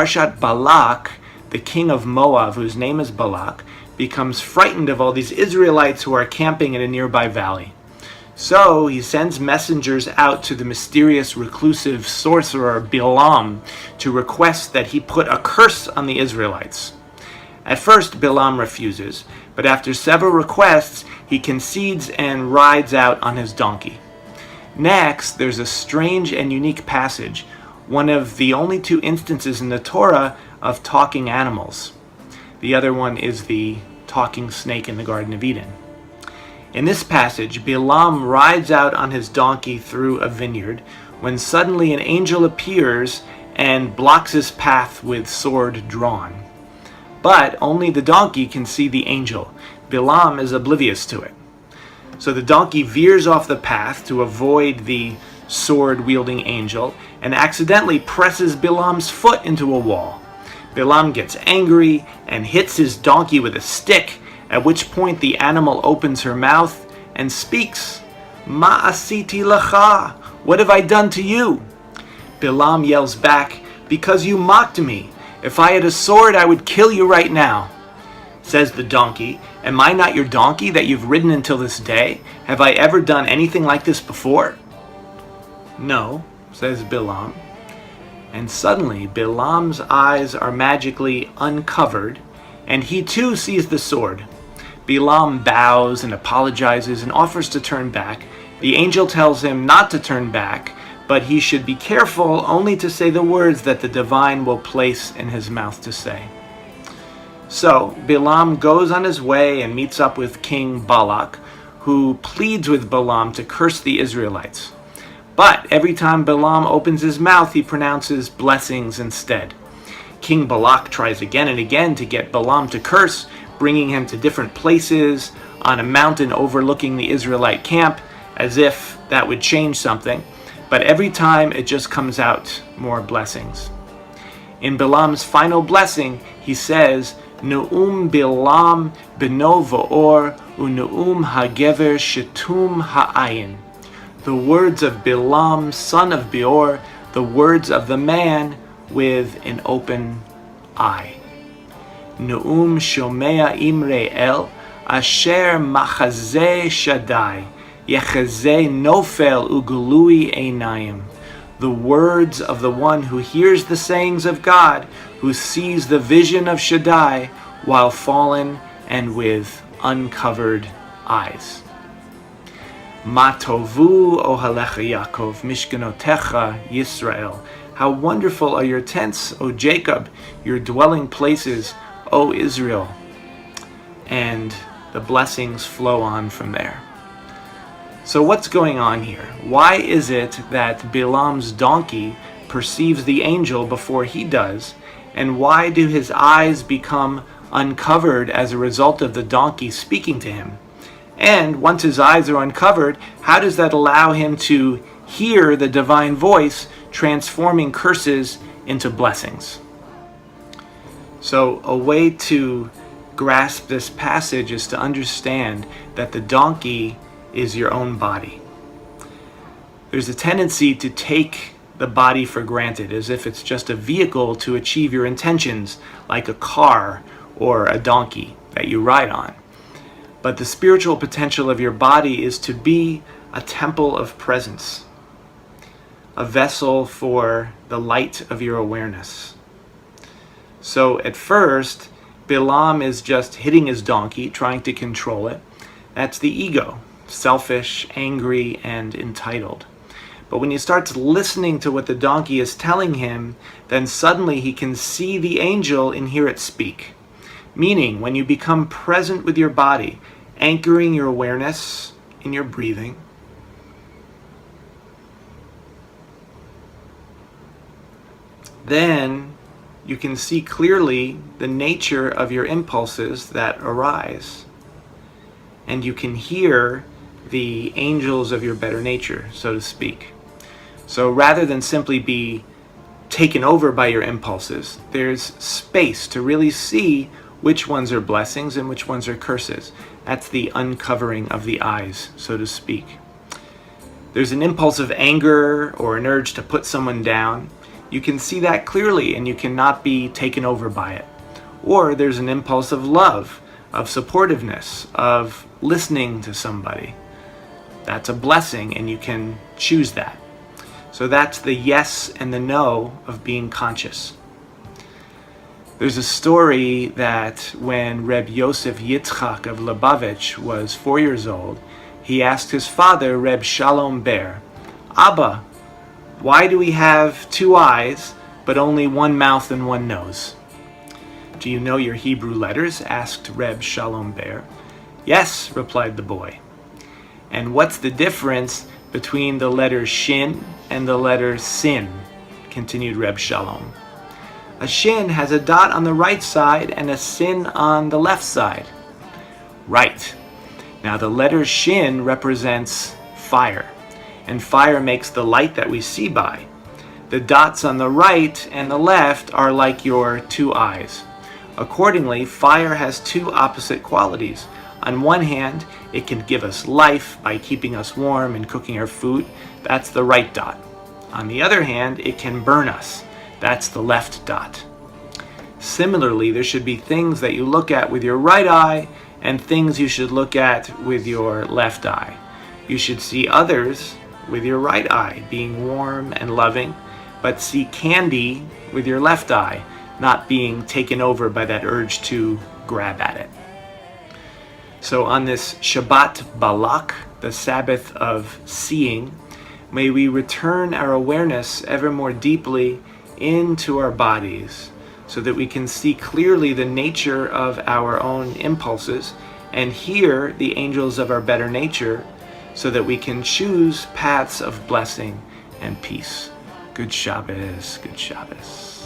Parshat Balak, the king of Moab, whose name is Balak, becomes frightened of all these Israelites who are camping in a nearby valley. So he sends messengers out to the mysterious reclusive sorcerer Bilam to request that he put a curse on the Israelites. At first, Bilam refuses, but after several requests, he concedes and rides out on his donkey. Next, there's a strange and unique passage, one of the only 2 instances in the Torah of talking animals. The other one is the talking snake in the Garden of Eden. In this passage, Bilam rides out on his donkey through a vineyard when suddenly an angel appears and blocks his path with sword drawn. But only the donkey can see the angel. Bilam is oblivious to it. So the donkey veers off the path to avoid the sword-wielding angel and accidentally presses Bilam's foot into a wall. Bilam gets angry and hits his donkey with a stick, at which point the animal opens her mouth and speaks. Ma asiti lacha? What have I done to you? Bilam yells back, because you mocked me. If I had a sword, I would kill you right now. Says the donkey, am I not your donkey that you've ridden until this day? Have I ever done anything like this before? No, says Bilam. And suddenly Bilam's eyes are magically uncovered, and he too sees the sword. Bilam bows and apologizes and offers to turn back. The angel tells him not to turn back, but he should be careful only to say the words that the divine will place in his mouth to say. So Bilam goes on his way and meets up with King Balak, who pleads with Bilam to curse the Israelites. But every time Bilam opens his mouth, he pronounces blessings instead. King Balak tries again and again to get Bilam to curse, bringing him to different places on a mountain overlooking the Israelite camp, as if that would change something. But every time it just comes out more blessings. In Bilam's final blessing, he says, Nu'um Bilam beno va'or u'nu'um hagever shetum ha'ayin. The words of Bilam, son of Beor, the words of the man with an open eye. Nu'um shomea imre el, asher machazeh shaddai. Yechazeh nofel ugului einayim. The words of the one who hears the sayings of God, who sees the vision of Shaddai while fallen and with uncovered eyes. Ma tovu ohalecha Yaakov, mishkanotecha Yisrael. How wonderful are your tents, O Jacob, your dwelling places, O Israel. And the blessings flow on from there. So what's going on here? Why is it that Bilam's donkey perceives the angel before he does? And why do his eyes become uncovered as a result of the donkey speaking to him? And once his eyes are uncovered, how does that allow him to hear the divine voice transforming curses into blessings? So a way to grasp this passage is to understand that the donkey is your own body. There's a tendency to take the body for granted, as if it's just a vehicle to achieve your intentions, like a car or a donkey that you ride on. But the spiritual potential of your body is to be a temple of presence, a vessel for the light of your awareness. So at first, Bilam is just hitting his donkey, trying to control it. That's the ego. Selfish, angry, and entitled. But when he starts listening to what the donkey is telling him, then suddenly he can see the angel and hear it speak. Meaning, when you become present with your body, anchoring your awareness in your breathing, then you can see clearly the nature of your impulses that arise. And you can hear the angels of your better nature, so to speak. So rather than simply be taken over by your impulses, there's space to really see which ones are blessings and which ones are curses. That's the uncovering of the eyes, so to speak. There's an impulse of anger or an urge to put someone down. you can see that clearly and you cannot be taken over by it. Or there's an impulse of love, of supportiveness, of listening to somebody. That's a blessing and you can choose that. So that's the yes and the no of being conscious. There's a story that when Reb Yosef Yitzchak of Lubavitch was 4 years old, he asked his father, Reb Shalom Ber, "Abba, why do we have 2 eyes but only 1 mouth and 1 nose?" "Do you know your Hebrew letters?" asked Reb Shalom Ber. "Yes," replied the boy. "And what's the difference between the letter Shin and the letter Sin?" continued Reb Shalom. "A Shin has a dot on the right side and a Sin on the left side." "Right. Now the letter Shin represents fire, and fire makes the light that we see by. The dots on the right and the left are like your 2 eyes. Accordingly, fire has 2 opposite qualities. On one hand, it can give us life by keeping us warm and cooking our food. That's the right dot. On the other hand, it can burn us. That's the left dot. Similarly, there should be things that you look at with your right eye and things you should look at with your left eye. You should see others with your right eye, being warm and loving, but see candy with your left eye, not being taken over by that urge to grab at it. So on this Shabbat Balak, the Sabbath of seeing, may we return our awareness ever more deeply into our bodies so that we can see clearly the nature of our own impulses and hear the angels of our better nature so that we can choose paths of blessing and peace. Good Shabbos, good Shabbos.